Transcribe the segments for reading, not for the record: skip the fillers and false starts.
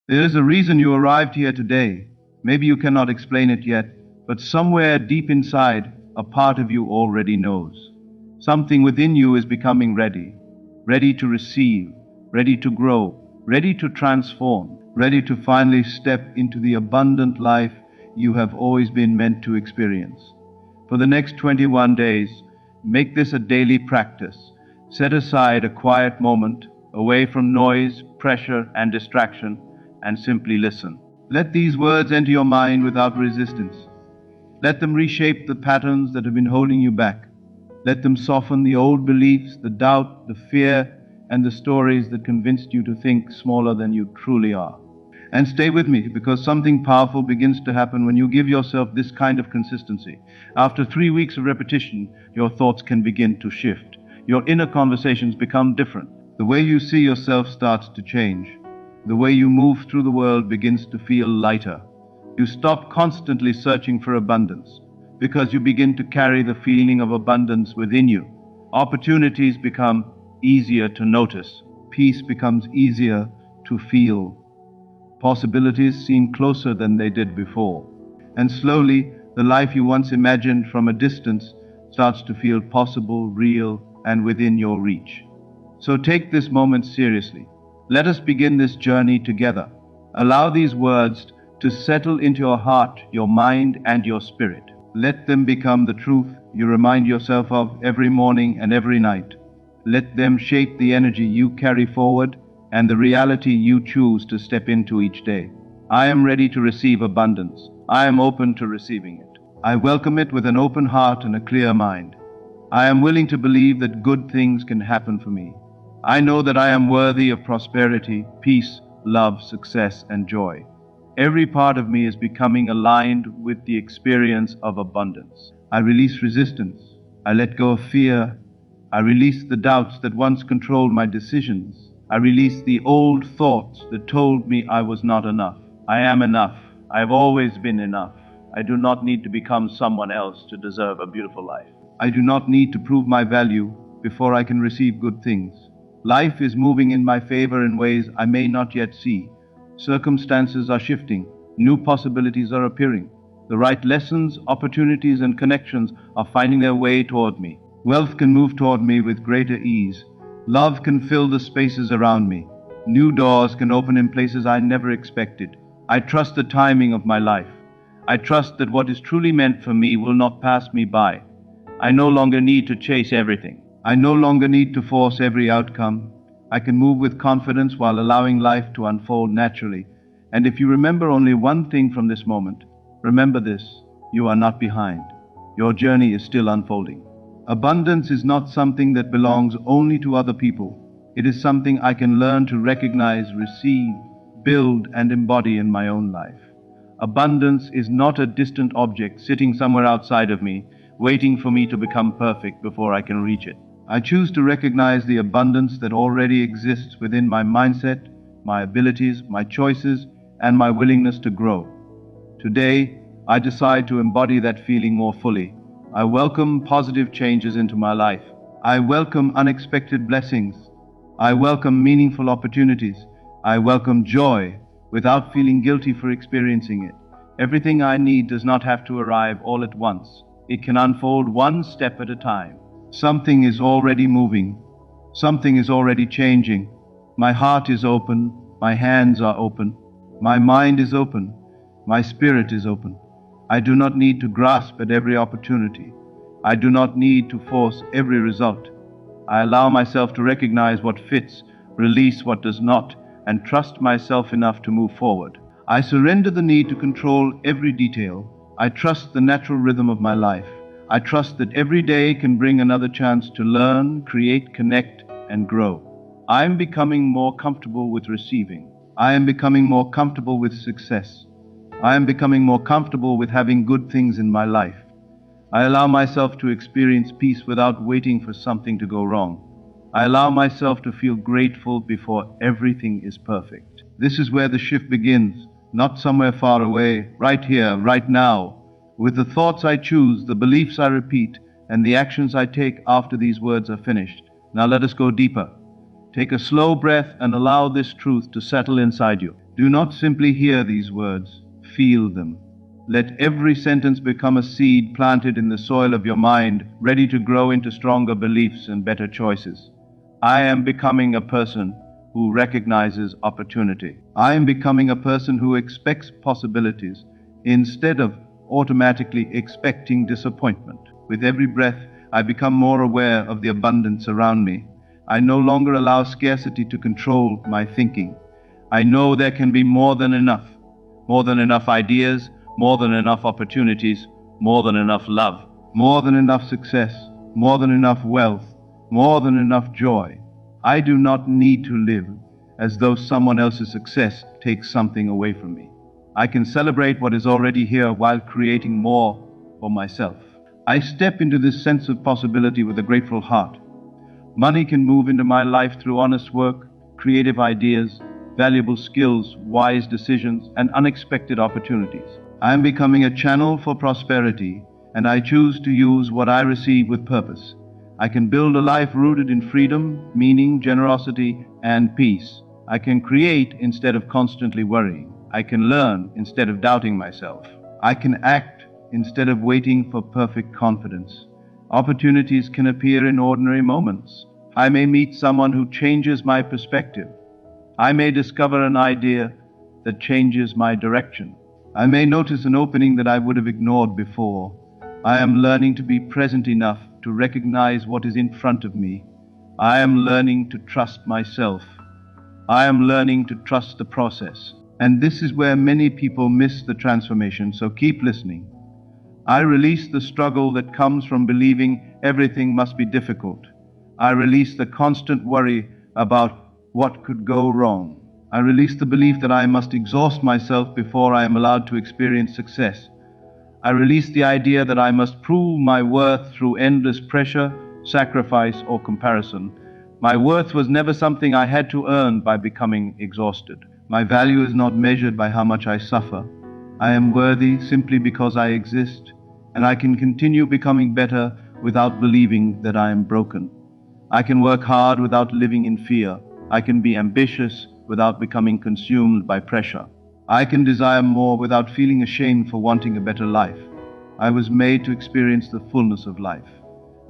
There is a reason you arrived here today. Maybe you cannot explain it yet, but somewhere deep inside, a part of you already knows. Something within you is becoming ready, ready to receive, ready to grow, ready to transform, ready to finally step into the abundant life you have always been meant to experience. For the next 21 days, make this a daily practice. Set aside a quiet moment, away from noise, pressure, and distraction, and simply listen. Let these words enter your mind without resistance. Let them reshape the patterns that have been holding you back. Let them soften the old beliefs, the doubt, the fear, and the stories that convinced you to think smaller than you truly are. And stay with me, because something powerful begins to happen when you give yourself this kind of consistency. After 3 weeks of repetition, your thoughts can begin to shift. Your inner conversations become different. The way you see yourself starts to change. The way you move through the world begins to feel lighter. You stop constantly searching for abundance, because you begin to carry the feeling of abundance within you. Opportunities become easier to notice. Peace becomes easier to feel. Possibilities seem closer than they did before. And slowly, the life you once imagined from a distance starts to feel possible, real, and within your reach. So take this moment seriously. Let us begin this journey together. Allow these words to settle into your heart, your mind, and your spirit. Let them become the truth you remind yourself of every morning and every night. Let them shape the energy you carry forward and the reality you choose to step into each day. I am ready to receive abundance. I am open to receiving it. I welcome it with an open heart and a clear mind. I am willing to believe that good things can happen for me. I know that I am worthy of prosperity, peace, love, success, and joy. Every part of me is becoming aligned with the experience of abundance. I release resistance. I let go of fear. I release the doubts that once controlled my decisions. I release the old thoughts that told me I was not enough. I am enough. I have always been enough. I do not need to become someone else to deserve a beautiful life. I do not need to prove my value before I can receive good things. Life is moving in my favor in ways I may not yet see. Circumstances are shifting. New possibilities are appearing. The right lessons, opportunities, and connections are finding their way toward me. Wealth can move toward me with greater ease. Love can fill the spaces around me. New doors can open in places I never expected. I trust the timing of my life. I trust that what is truly meant for me will not pass me by. I no longer need to chase everything. I no longer need to force every outcome. I can move with confidence while allowing life to unfold naturally. And if you remember only one thing from this moment, remember this: you are not behind. Your journey is still unfolding. Abundance is not something that belongs only to other people. It is something I can learn to recognize, receive, build, and embody in my own life. Abundance is not a distant object sitting somewhere outside of me, waiting for me to become perfect before I can reach it. I choose to recognize the abundance that already exists within my mindset, my abilities, my choices, and my willingness to grow. Today, I decide to embody that feeling more fully. I welcome positive changes into my life. I welcome unexpected blessings. I welcome meaningful opportunities. I welcome joy without feeling guilty for experiencing it. Everything I need does not have to arrive all at once. It can unfold one step at a time. Something is already moving. Something is already changing. My heart is open. My hands are open. My mind is open. My spirit is open. I do not need to grasp at every opportunity. I do not need to force every result. I allow myself to recognize what fits, release what does not, and trust myself enough to move forward. I surrender the need to control every detail. I trust the natural rhythm of my life. I trust that every day can bring another chance to learn, create, connect, and grow. I am becoming more comfortable with receiving. I am becoming more comfortable with success. I am becoming more comfortable with having good things in my life. I allow myself to experience peace without waiting for something to go wrong. I allow myself to feel grateful before everything is perfect. This is where the shift begins, not somewhere far away, right here, right now. With the thoughts I choose, the beliefs I repeat, and the actions I take after these words are finished. Now let us go deeper. Take a slow breath and allow this truth to settle inside you. Do not simply hear these words, feel them. Let every sentence become a seed planted in the soil of your mind, ready to grow into stronger beliefs and better choices. I am becoming a person who recognizes opportunity. I am becoming a person who expects possibilities instead of automatically expecting disappointment. With every breath, I become more aware of the abundance around me. I no longer allow scarcity to control my thinking. I know there can be more than enough ideas, more than enough opportunities, more than enough love, more than enough success, more than enough wealth, more than enough joy. I do not need to live as though someone else's success takes something away from me. I can celebrate what is already here while creating more for myself. I step into this sense of possibility with a grateful heart. Money can move into my life through honest work, creative ideas, valuable skills, wise decisions, and unexpected opportunities. I am becoming a channel for prosperity, and I choose to use what I receive with purpose. I can build a life rooted in freedom, meaning, generosity, and peace. I can create instead of constantly worrying. I can learn instead of doubting myself. I can act instead of waiting for perfect confidence. Opportunities can appear in ordinary moments. I may meet someone who changes my perspective. I may discover an idea that changes my direction. I may notice an opening that I would have ignored before. I am learning to be present enough to recognize what is in front of me. I am learning to trust myself. I am learning to trust the process. And this is where many people miss the transformation, so keep listening. I release the struggle that comes from believing everything must be difficult. I release the constant worry about what could go wrong. I release the belief that I must exhaust myself before I am allowed to experience success. I release the idea that I must prove my worth through endless pressure, sacrifice, or comparison. My worth was never something I had to earn by becoming exhausted. My value is not measured by how much I suffer. I am worthy simply because I exist, and I can continue becoming better without believing that I am broken. I can work hard without living in fear. I can be ambitious without becoming consumed by pressure. I can desire more without feeling ashamed for wanting a better life. I was made to experience the fullness of life.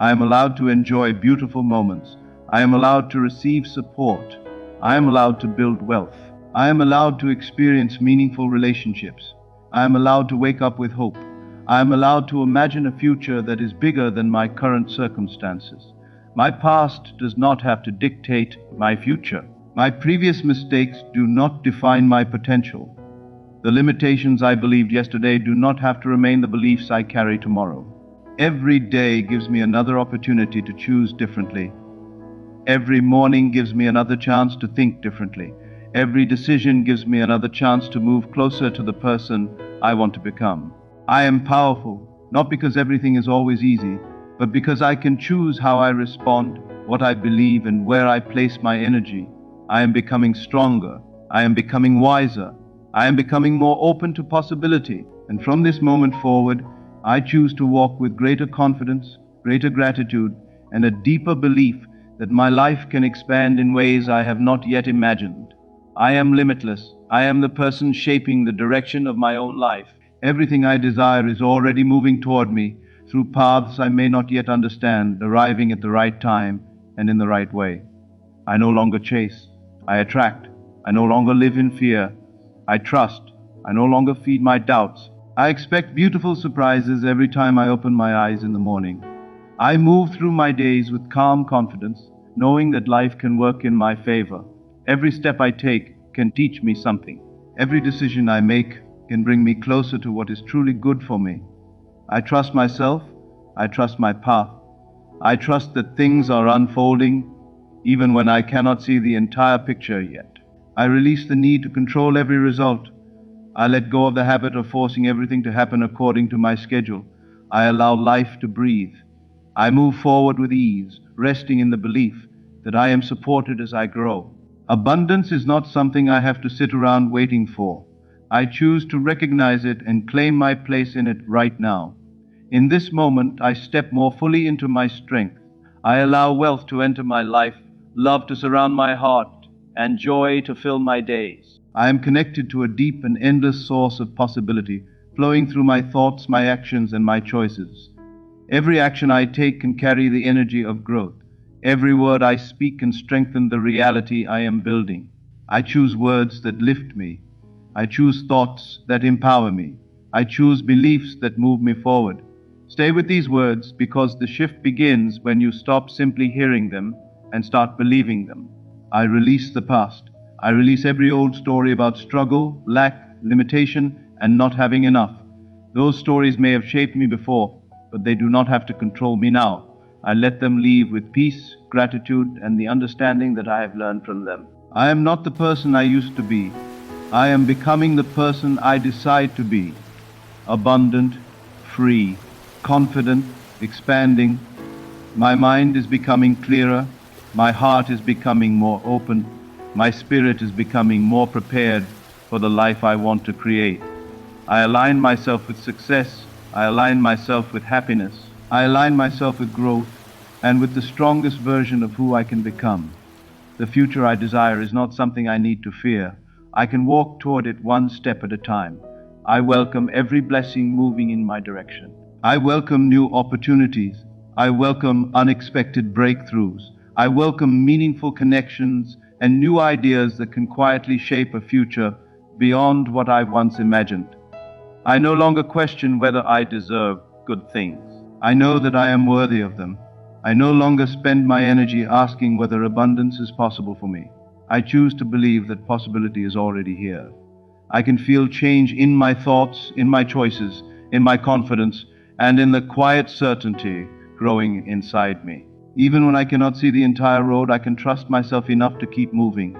I am allowed to enjoy beautiful moments. I am allowed to receive support. I am allowed to build wealth. I am allowed to experience meaningful relationships. I am allowed to wake up with hope. I am allowed to imagine a future that is bigger than my current circumstances. My past does not have to dictate my future. My previous mistakes do not define my potential. The limitations I believed yesterday do not have to remain the beliefs I carry tomorrow. Every day gives me another opportunity to choose differently. Every morning gives me another chance to think differently. Every decision gives me another chance to move closer to the person I want to become. I am powerful, not because everything is always easy, but because I can choose how I respond, what I believe, and where I place my energy. I am becoming stronger. I am becoming wiser. I am becoming more open to possibility. And from this moment forward, I choose to walk with greater confidence, greater gratitude, and a deeper belief that my life can expand in ways I have not yet imagined. I am limitless. I am the person shaping the direction of my own life. Everything I desire is already moving toward me through paths I may not yet understand, arriving at the right time and in the right way. I no longer chase. I attract. I no longer live in fear. I trust. I no longer feed my doubts. I expect beautiful surprises every time I open my eyes in the morning. I move through my days with calm confidence, knowing that life can work in my favor. Every step I take can teach me something. Every decision I make can bring me closer to what is truly good for me. I trust myself. I trust my path. I trust that things are unfolding even when I cannot see the entire picture yet. I release the need to control every result. I let go of the habit of forcing everything to happen according to my schedule. I allow life to breathe. I move forward with ease, resting in the belief that I am supported as I grow. Abundance is not something I have to sit around waiting for. I choose to recognize it and claim my place in it right now. In this moment, I step more fully into my strength. I allow wealth to enter my life, love to surround my heart, and joy to fill my days. I am connected to a deep and endless source of possibility, flowing through my thoughts, my actions, and my choices. Every action I take can carry the energy of growth. Every word I speak can strengthen the reality I am building. I choose words that lift me. I choose thoughts that empower me. I choose beliefs that move me forward. Stay with these words because the shift begins when you stop simply hearing them and start believing them. I release the past. I release every old story about struggle, lack, limitation, and not having enough. Those stories may have shaped me before, but they do not have to control me now. I let them leave with peace, gratitude, and the understanding that I have learned from them. I am not the person I used to be. I am becoming the person I decide to be. Abundant, free, confident, expanding. My mind is becoming clearer. My heart is becoming more open. My spirit is becoming more prepared for the life I want to create. I align myself with success. I align myself with happiness. I align myself with growth and with the strongest version of who I can become. The future I desire is not something I need to fear. I can walk toward it one step at a time. I welcome every blessing moving in my direction. I welcome new opportunities. I welcome unexpected breakthroughs. I welcome meaningful connections and new ideas that can quietly shape a future beyond what I once imagined. I no longer question whether I deserve good things. I know that I am worthy of them. I no longer spend my energy asking whether abundance is possible for me. I choose to believe that possibility is already here. I can feel change in my thoughts, in my choices, in my confidence, and in the quiet certainty growing inside me. Even when I cannot see the entire road, I can trust myself enough to keep moving.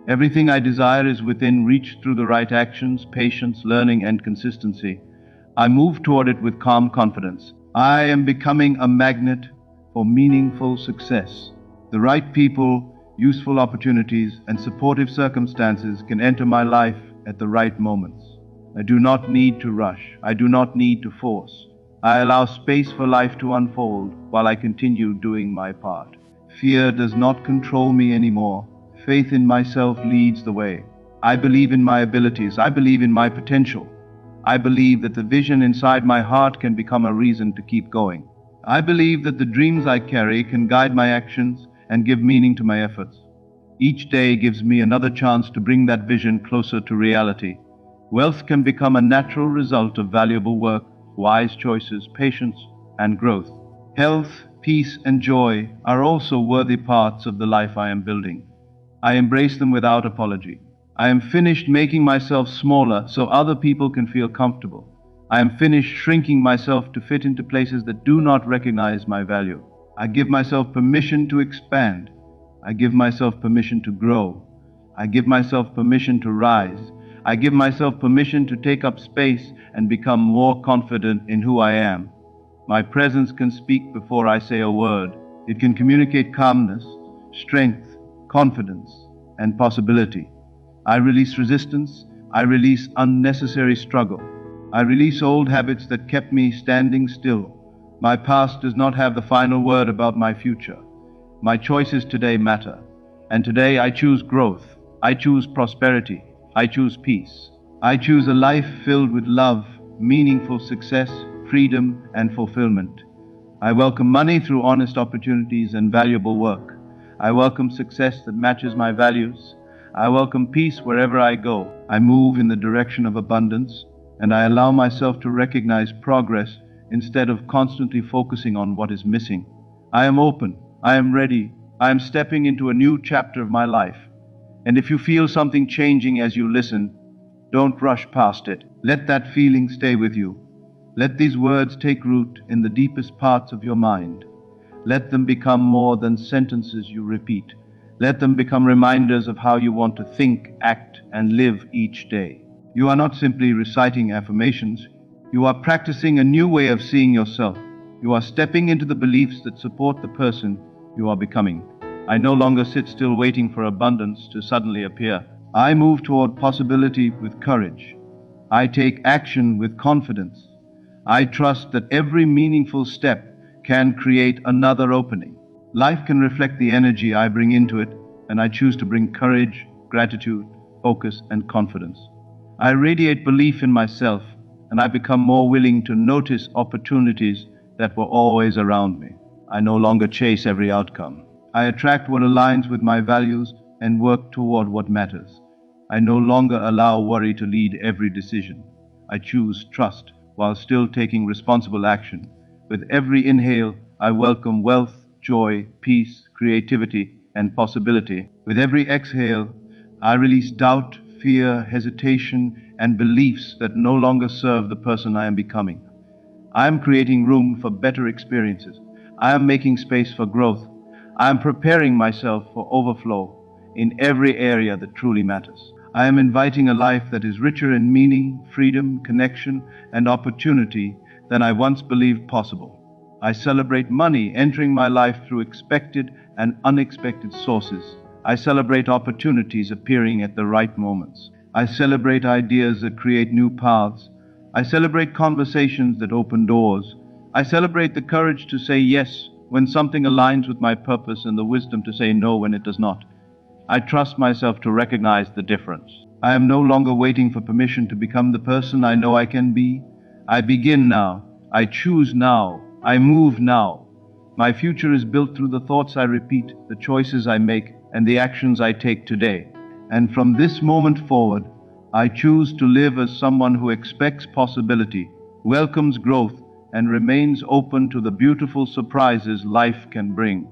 Everything I desire is within reach through the right actions, patience, learning, and consistency. I move toward it with calm confidence. I am becoming a magnet for meaningful success. The right people, useful opportunities, and supportive circumstances can enter my life at the right moments. I do not need to rush. I do not need to force. I allow space for life to unfold while I continue doing my part. Fear does not control me anymore. Faith in myself leads the way. I believe in my abilities. I believe in my potential. I believe that the vision inside my heart can become a reason to keep going. I believe that the dreams I carry can guide my actions and give meaning to my efforts. Each day gives me another chance to bring that vision closer to reality. Wealth can become a natural result of valuable work, wise choices, patience, and growth. Health, peace, and joy are also worthy parts of the life I am building. I embrace them without apology. I am finished making myself smaller so other people can feel comfortable. I am finished shrinking myself to fit into places that do not recognize my value. I give myself permission to expand. I give myself permission to grow. I give myself permission to rise. I give myself permission to take up space and become more confident in who I am. My presence can speak before I say a word. It can communicate calmness, strength, confidence, and possibility. I release resistance. I release unnecessary struggle. I release old habits that kept me standing still. My past does not have the final word about my future. My choices today matter. And today I choose growth. I choose prosperity. I choose peace. I choose a life filled with love, meaningful success, freedom, and fulfillment. I welcome money through honest opportunities and valuable work. I welcome success that matches my values. I welcome peace wherever I go. I move in the direction of abundance, and I allow myself to recognize progress instead of constantly focusing on what is missing. I am open. I am ready. I am stepping into a new chapter of my life. And if you feel something changing as you listen, don't rush past it. Let that feeling stay with you. Let these words take root in the deepest parts of your mind. Let them become more than sentences you repeat. Let them become reminders of how you want to think, act, and live each day. You are not simply reciting affirmations. You are practicing a new way of seeing yourself. You are stepping into the beliefs that support the person you are becoming. I no longer sit still waiting for abundance to suddenly appear. I move toward possibility with courage. I take action with confidence. I trust that every meaningful step can create another opening. Life can reflect the energy I bring into it, and I choose to bring courage, gratitude, focus, and confidence. I radiate belief in myself, and I become more willing to notice opportunities that were always around me. I no longer chase every outcome. I attract what aligns with my values and work toward what matters. I no longer allow worry to lead every decision. I choose trust while still taking responsible action. With every inhale, I welcome wealth, joy, peace, creativity, and possibility. With every exhale, I release doubt, fear, hesitation, and beliefs that no longer serve the person I am becoming. I am creating room for better experiences. I am making space for growth. I am preparing myself for overflow in every area that truly matters. I am inviting a life that is richer in meaning, freedom, connection, and opportunity than I once believed possible. I celebrate money entering my life through expected and unexpected sources. I celebrate opportunities appearing at the right moments. I celebrate ideas that create new paths. I celebrate conversations that open doors. I celebrate the courage to say yes when something aligns with my purpose and the wisdom to say no when it does not. I trust myself to recognize the difference. I am no longer waiting for permission to become the person I know I can be. I begin now. I choose now. I move now. My future is built through the thoughts I repeat, the choices I make, and the actions I take today. And from this moment forward, I choose to live as someone who expects possibility, welcomes growth, and remains open to the beautiful surprises life can bring.